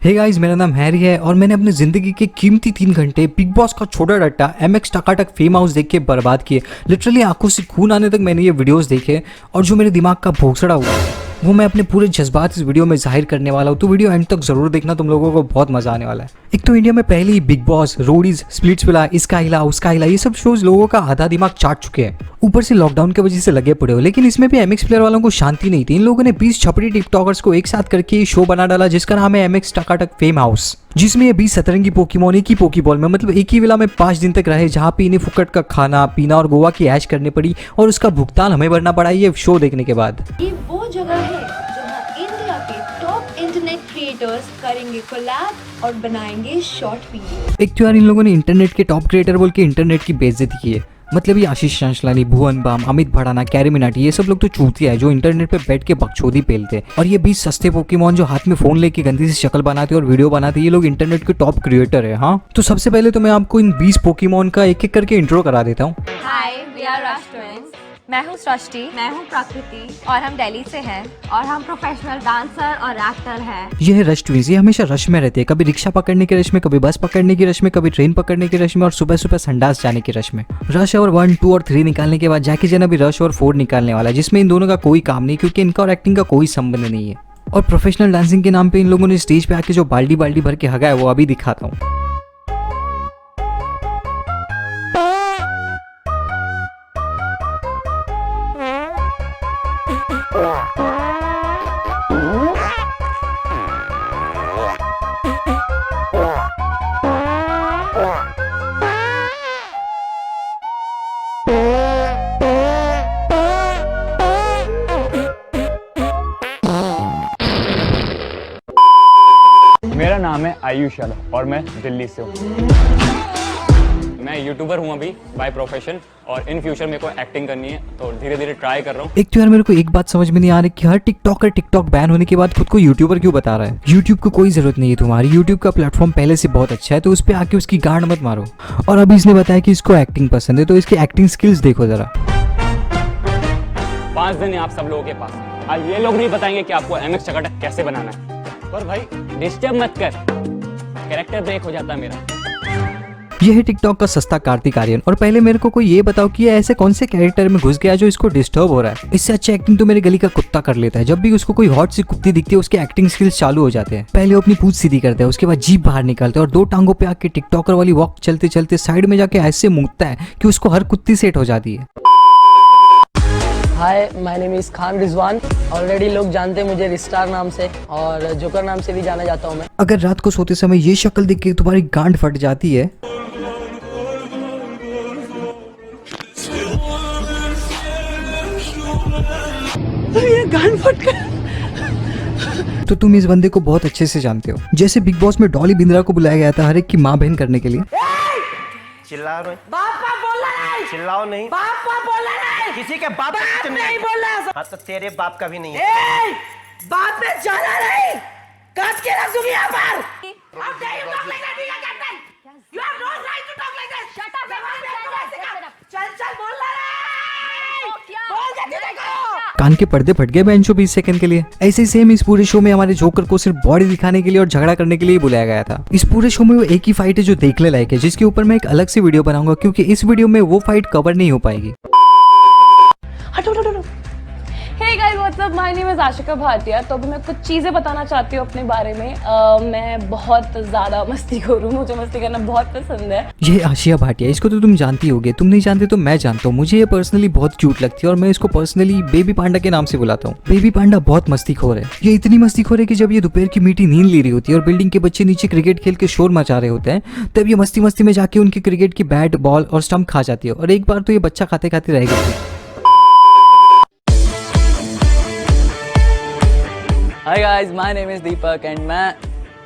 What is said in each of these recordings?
Hey guys, मेरा नाम Harry है और मैंने अपनी जिंदगी के कीमती 3 घंटे बिग बॉस का छोटा डट्टा MX टकाटक फेम हाउस देख के बर्बाद किए। लिटरली आंखों से खून आने तक मैंने ये वीडियोस देखे और जो मेरे दिमाग का भोसड़ा हुआ वो मैं अपने पूरे जज्बात इस वीडियो में जाहिर करने वाला हूँ। तो वीडियो एंड तक जरूर देखना, तुम लोगों को बहुत मजा आने वाला है। एक तो इंडिया में पहले ही बिग बॉस, रोडीज, स्प्लिट्सविला, इसका हिला उसका हिला, ये सब शोज लोगों का आधा दिमाग चाट चुके हैं। ऊपर से लॉकडाउन की वजह से लगे पड़े हो, लेकिन इसमें भी MX प्लेयर वालों को शांति नहीं थी। इन लोगों ने 20 छपरी टिकटॉकर्स को एक साथ करके शो बना डाला जिसका नाम है MX टकाटक फेम हाउस, जिसमें ये 20 सतरंगी पोकेमॉन एक ही पोकेबॉल में, मतलब एक ही विला में 5 दिन तक रहे, जहाँ पे इन्हें फुकट का खाना पीना और गोवा की ऐश करनी पड़ी और उसका भुगतान हमें भरना पड़ा ये शो देखने के बाद। ये वो जगह है जहाँ इंडिया के टॉप इंटरनेट क्रिएटर्स करेंगे कोलैब और बनाएंगे शॉर्ट वीडियो। एक तो यार इन लोगों ने इंटरनेट के टॉप क्रिएटर बोल के इंटरनेट की बेइज्जती की है। मतलब ये आशीष चंचलानी, भुवन बाम, अमित भड़ाना, कैरी मिनाटी, ये सब लोग तो चूतिया है जो इंटरनेट पे बैठ के बकचोदी पेलते हैं। और ये 20 सस्ते पोकेमॉन जो हाथ में फोन लेके गंदी सी शक्ल बनाते और वीडियो बनाते, ये लोग इंटरनेट के टॉप क्रिएटर है। हाँ, तो सबसे पहले तो मैं आपको इन 20 पोकेमॉन का एक एक करके इंट्रो करा देता हूँ। हाय, वी आर रश ट्विंस। मैं हूँ सृष्टि। मैं हूँ प्रकृति और हम दिल्ली से हैं और हम प्रोफेशनल डांसर और एक्टर हैं। ये है रश ट्विंस। ये हमेशा रश में रहते हैं, कभी रिक्शा पकड़ने के रश में, कभी बस पकड़ने की रश में, कभी ट्रेन पकड़ने की रश में और सुबह सुबह संडास जाने की रश में। रश और 1, 2 और 3 निकालने के बाद जैकी जैन अभी रश और 4 निकालने वाला है, जिसमें इन दोनों का कोई काम नहीं क्योंकि इनका और एक्टिंग का कोई संबंध नहीं है। और प्रोफेशनल डांसिंग के नाम पे इन लोगों ने स्टेज पे आके जो बाल्टी बाल्टी भर के हगा है वो अभी दिखाता हूँ। मेरा नाम है आयुष यादव और मैं दिल्ली से हूँ। मैं यूट्यूबर हूँ अभी बाय प्रोफेशन और इन फ्यूचर मेरे को एक्टिंग करनी है तो धीरे धीरे ट्राई कर रहा हूँ। एक तो यार मेरे को एक बात समझ में नहीं आ रही कि हर टिकटॉकर टिकटॉक बैन होने के बाद खुद को यूट्यूबर क्यों बता रहा है। यूट्यूब को कोई जरूरत नहीं है तुम्हारी, यूट्यूब का प्लेटफॉर्म पहले से बहुत अच्छा है, तो उस पर आके उसकी गांड मत मारो। और अभी इसने बताया कि इसको एक्टिंग पसंद है, तो इसकी एक्टिंग स्किल्स देखो जरा। 5 दिन है आप सब लोगों के पास। आज ये लोग नहीं बताएंगे कि आपको MX टकाटक कैसे बनाना है। पर भाई डिस्टर्ब मत कर, कैरेक्टर ब्रेक हो जाता है मेरा। यह है टिकटॉक का सस्ता कार्तिक आर्यन। और पहले मेरे को कोई ये बताओ कि ये ऐसे कौन से कैरेक्टर में घुस गया जो इसको डिस्टर्ब हो रहा है। इससे अच्छी एक्टिंग तो मेरे गली का कुत्ता कर लेता है। जब भी उसको कोई हॉट सी कुत्ती दिखती है उसके एक्टिंग स्किल्स चालू हो जाते हैं। पहले वो अपनी पूंछ सीधी करता है, उसके बाद जीभ बाहर निकालता है और 2 टांगों पे आके टिकटॉकर वाली वॉक चलते चलते साइड में जाके ऐसे मुड़ता है कि उसको हर कुत्ती सेट हो जाती है। Hi, my name is Khan Rizwan. Already लोग जानते हैं मुझे रिस्टार नाम से और जोकर नाम से भी जाना जाता हूँ मैं। अगर रात को सोते समय ये शक्ल देख के तुम्हारी गांड फट जाती है ये गांड फट गया। तो तुम इस बंदे को बहुत अच्छे से जानते हो। जैसे बिग बॉस में डॉली बिंद्रा को बुलाया गया था हर एक की माँ बहन करने के लिए। चिल्लाओ नहीं, बापा बोला नहीं, चिल्लाओ नहीं, बापा बोला नहीं, किसी के बाप का नहीं बोला। हाँ तो तेरे बाप का भी नहीं है। बाप में जाना नहीं, काट के रख दूंगी यहाँ पर। How dare you talk like that, being a captain? You have no right to talk like that. Shut up. चल बोल रहा है। बोल देती देखो। कान के पर्दे फट गए बेंचो 20 सेकंड के लिए। ऐसे ही सेम इस पूरे शो में हमारे जोकर को सिर्फ बॉडी दिखाने के लिए और झगड़ा करने के लिए बुलाया गया था। इस पूरे शो में वो एक ही फाइट है जो देखने लायक है, जिसके ऊपर मैं एक अलग से वीडियो बनाऊंगा क्योंकि इस वीडियो में वो फाइट कवर नहीं हो पाएगी। Hey guys, what's up, my name is Ashika Bhatia. तो अभी मैं कुछ चीज़ें बताना चाहती हूँ अपने बारे में। मैं बहुत ज़्यादा मस्तीखोर हूँ, मुझे मस्ती करना बहुत पसंद है। ये आशिया भाटिया, इसको तो तुम जानती होगे, तुम नहीं जानते तो मैं जानता हूँ। मुझे ये पर्सनली बहुत क्यूट लगती है और मैं इसको पर्सनली बेबी पांडा के नाम से बुलाता हूँ। बेबी पांडा बहुत मस्तीखोर है। ये इतनी मस्तीखोर है कि जब ये दोपहर की मीठी नींद ले रही होती है और बिल्डिंग के बच्चे नीचे क्रिकेट खेल के शोर मचा रहे होते हैं, तब ये मस्ती मस्ती में जाके उनकी क्रिकेट की बैट, बॉल और स्टंप खा जाती है। और एक बार तो ये बच्चा खाते खाते रह गई थी। Hi guys, my name is Deepak and मैं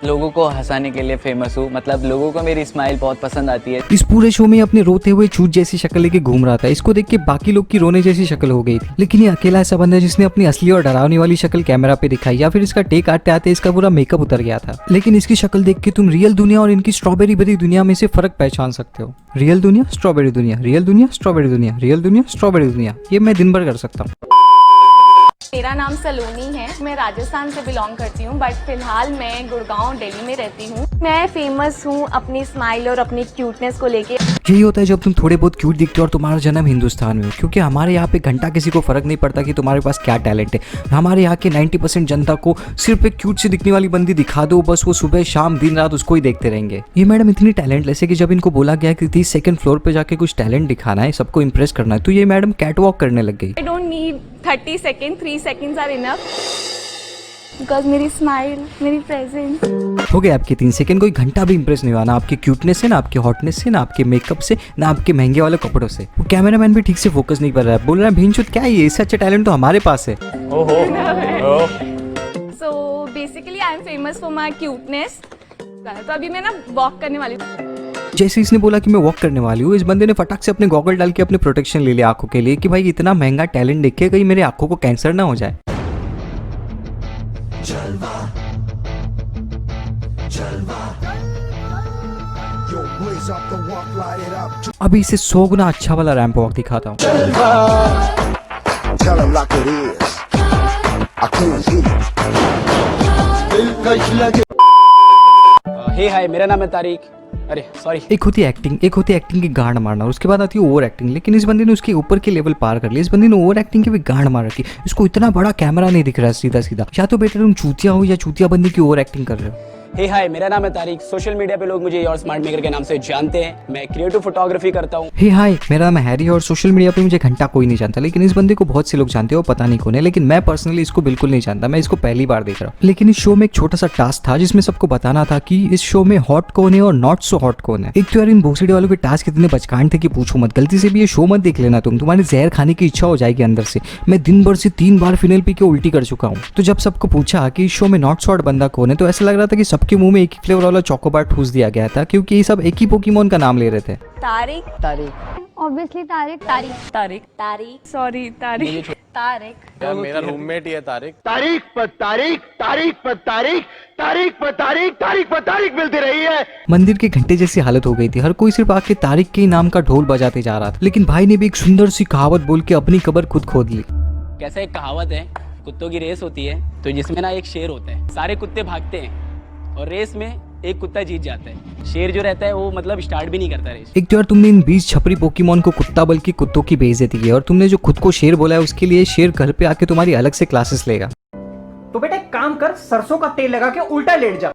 लोगों को हंसाने के लिए फेमस हूँ। मतलब लोगों को मेरी स्माइल बहुत पसंद आती है। इस पूरे शो में अपने रोते हुए छूट जैसी शक्ल लेके घूम रहा था। इसको देख के बाकी लोग की रोने जैसी शक्ल हो गई थी, लेकिन ये अकेला ऐसा बंदा है जिसने अपनी असली और डरावनी वाली शक्ल कैमरा पे दिखाई, या फिर इसका टेक आते आते इसका पूरा मेकअप उतर गया था। लेकिन इसकी शक्ल देख के तुम रियल दुनिया और इनकी स्ट्रॉबेरी भरी दुनिया में से फर्क पहचान सकते हो। रियल दुनिया, स्ट्रॉबेरी दुनिया, रियल दुनिया, स्ट्रॉबेरी दुनिया, रियल दुनिया, स्ट्रॉबेरी दुनिया, ये मैं दिन भर कर सकता हूँ। मेरा नाम सलोनी है, मैं राजस्थान से बिलोंग करती हूँ, बट फिलहाल मैं गुड़गांव दिल्ली में रहती हूँ। मैं फेमस हूँ अपनी स्माइल और अपनी क्यूटनेस को लेके। यही होता है जब तुम थोड़े बहुत क्यूट दिखते हो और तुम्हारा जन्म हिंदुस्तान में हो, क्योंकि हमारे यहाँ पे घंटा किसी को फर्क नहीं पड़ता कि तुम्हारे पास क्या टैलेंट है। हमारे यहाँ के 90% जनता को सिर्फ एक क्यूट से दिखने वाली बंदी दिखा दो, बस वो सुबह शाम दिन रात उसको ही देखते रहेंगे। ये मैडम इतनी टैलेंटलेस है कि जब इनको बोला गया कि 32nd फ्लोर पे जाके कुछ टैलेंट दिखाना है, सबको इंप्रेस करना है, तो ये मैडम कैटवॉक करने लग गई। I don't need 30 seconds, 3 seconds are enough. Because मेरी स्माइल, मेरी प्रेजेंस। हो गए आपके 3 सेकंड। कोई घंटा भी इंप्रेस नहीं हुआ, ना आपकी क्यूटनेस से, ना आपके हॉटनेस से, ना आपके मेकअप से, ना आपके महंगे वाले कपड़ों से। वो कैमरामैन भी ठीक से फोकस नहीं कर रहा है, बोल रहा है भीनचोद क्या है ये, इससे अच्छा टैलेंट तो हमारे पास है। So basically I am famous for my cuteness. तो अभी मैं ना वॉक करने वाली हूँ। जैसे इसने बोला कि मैं वॉक करने वाली हूँ, इस बंदे ने फटाक से अपने गॉगल डाल के अपने प्रोटेक्शन ले लिया आंखों के लिए कि भाई इतना महंगा टैलेंट देख के कहीं मेरे आंखों को कैंसर ना हो जाए। अभी इसे 100 गुना अच्छा वाला रैंप वॉक दिखाता हूँ। हे हाय, मेरा नाम है तारिक। अरे सॉरी। एक होती है एक्टिंग की गांड मारना, और उसके बाद आती है ओवर एक्टिंग। लेकिन इस बंदे ने उसके ऊपर के लेवल पार कर लिया। इस बंदे ने ओवर एक्टिंग की भी गांड मार रखी। इसको इतना बड़ा कैमरा नहीं दिख रहा सीधा सीधा। या तो बेटर तुम चूतिया हो या चूतिया बंदी की ओवर एक्टिंग कर रहे हो। हे हाय, मेरा नाम है तारिक। सोशल मीडिया पे लोग मुझे योर स्मार्ट मेकर के नाम से जानते हैं। मैं क्रिएटिव फोटोग्राफी करता हूँ। हे हाय, मेरा नाम है हैरी और सोशल मीडिया पे मुझे घंटा कोई नहीं जानता, लेकिन इस बंदे को बहुत से लोग जानते हो, पता नहीं कौन है, लेकिन मैं पर्सनली इसको बिल्कुल नहीं जानता। मैं इसको पहली बार देख रहा हूँ। लेकिन इस शो में एक छोटा सा टास्क था जिसमें सबको बताना था कि इस शो में हॉट कौन है और नॉट सो हॉट कौन है। एक तो यार इन भोसड़ी वालों के टास्क इतने बचकान थे कि पूछो मत। गलती से भी ये शो मत देख लेना, तुम्हारी जहर खाने की इच्छा हो जाएगी अंदर से। मैं दिन भर से 3 बार फिनाइल पी के उल्टी कर चुका हूँ। तो जब सबको पूछा कि इस शो में नॉट सो हॉट बंदा कौन है, तो ऐसा लग रहा था कि सबके मुंह में एक ही फ्लेवर वाला चोकोबार ठूस दिया गया था, क्योंकि ये सब एक ही पोकेमोन का नाम ले रहे थे। Tariq, obviously Tariq Tariq Tariq, Tariq, sorry Tariq, Tariq. यार मेरा रूममेट ही है तारिक। तारीख पर तारीख, तारीख पर तारीख, तारीख पर तारीख, तारीख पर तारीख मिलती रही है। मंदिर के घंटे जैसी हालत हो गई थी। हर कोई सिर्फ आके तारिक के ही नाम का ढोल बजाते जा रहा था। लेकिन भाई ने भी एक सुंदर सी कहावत बोल के अपनी कब्र खुद खोद ली। कैसा एक कहावत है, कुत्तों की रेस होती है, तो जिसमें ना एक शेर होता है। सारे कुत्ते भागते हैं और रेस में एक कुत्ता जीत जाता है। शेर जो रहता है वो मतलब स्टार्ट भी नहीं करता रेस। एक तो यार तुमने इन 20 छपरी पोकेमोन को कुत्ता बल्कि कुत्तों की बेइज्जती की, और तुमने जो खुद को शेर बोला है उसके लिए शेर घर पे आके तुम्हारी अलग से क्लासेस लेगा। तो बेटा एक काम कर, सरसों का तेल लगा के उल्टा लेट जा।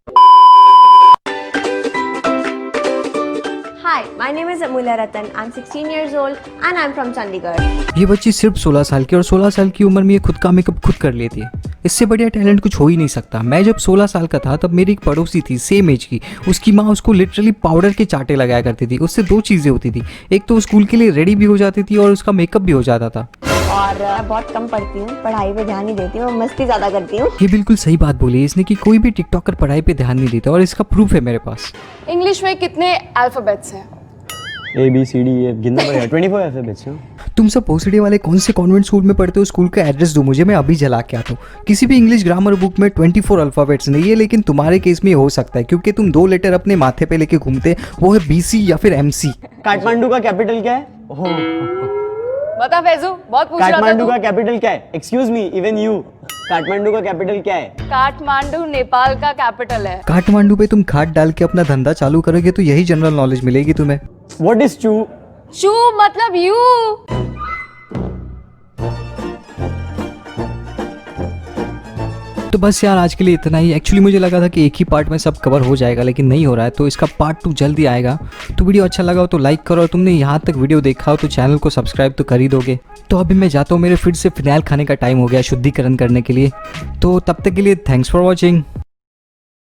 Hi, my name is Amulya Ratan. I'm 16 years old and I'm from Chandigarh. ये बच्ची सिर्फ 16 साल की, और 16 साल की उम्र में ये खुद का मेकअप खुद कर लेती है। इससे बढ़िया टैलेंट कुछ हो ही नहीं सकता। मैं जब 16 साल का था तब मेरी एक पड़ोसी थी सेम एज की। उसकी माँ उसको लिटरली पाउडर के चाटे लगाया करती थी। उससे 2 चीज़ें होती थी, एक तो स्कूल के लिए रेडी भी हो जाती थी और उसका मेकअप भी हो जाता था। और मैं बहुत कम पढ़ती हूँ, पढ़ाई पे ध्यान नहीं देती हूँ, मस्ती ज़्यादा करती हूँ। ये बिल्कुल सही बात बोली इसने कि कोई भी टिकटॉकर पढ़ाई पे ध्यान नहीं देता, और इसका प्रूफ है मेरे पास। इंग्लिश में कितने अल्फाबेट्स हैं? ABCD ये गिनना पड़ेगा। 24 अल्फाबेट्स हैं। तुम सब भोसड़ी वाले कौन से कॉन्वेंट स्कूल में पढ़ते हो? स्कूल का एड्रेस दो मुझे, मैं अभी जला के आता हूँ। किसी भी इंग्लिश ग्रामर बुक में 24 अल्फाबेट्स नहीं है, लेकिन तुम्हारे केस में हो सकता है क्योंकि तुम 2 लेटर अपने माथे पे लेके घूमते, वो है BC या फिर MC। काठमांडू का कैपिटल क्या है? बता फैजू, बहुत पूछ रहा था काठमांडू तू। का कैपिटल क्या है? Excuse me, even you. Kathmandu का कैपिटल क्या है? काठमांडू नेपाल का कैपिटल है। काठमांडू पे तुम खाद डाल के अपना धंधा चालू करोगे तो यही जनरल नॉलेज मिलेगी तुम्हें। व्हाट इज चू? चू मतलब यू। तो बस यार आज के लिए इतना ही। एक्चुअली मुझे लगा था कि एक ही पार्ट में सब कवर हो जाएगा, लेकिन नहीं हो रहा है, तो इसका पार्ट 2 जल्दी आएगा। तो वीडियो अच्छा लगा हो तो लाइक करो, और तुमने यहाँ तक वीडियो देखा हो तो चैनल को सब्सक्राइब तो कर ही दोगे। तो अभी मैं जाता हूँ, मेरे फिर से फिनाइल खाने का टाइम हो गया शुद्धिकरण करने के लिए। तो तब तक के लिए थैंक्स फॉर वॉचिंग।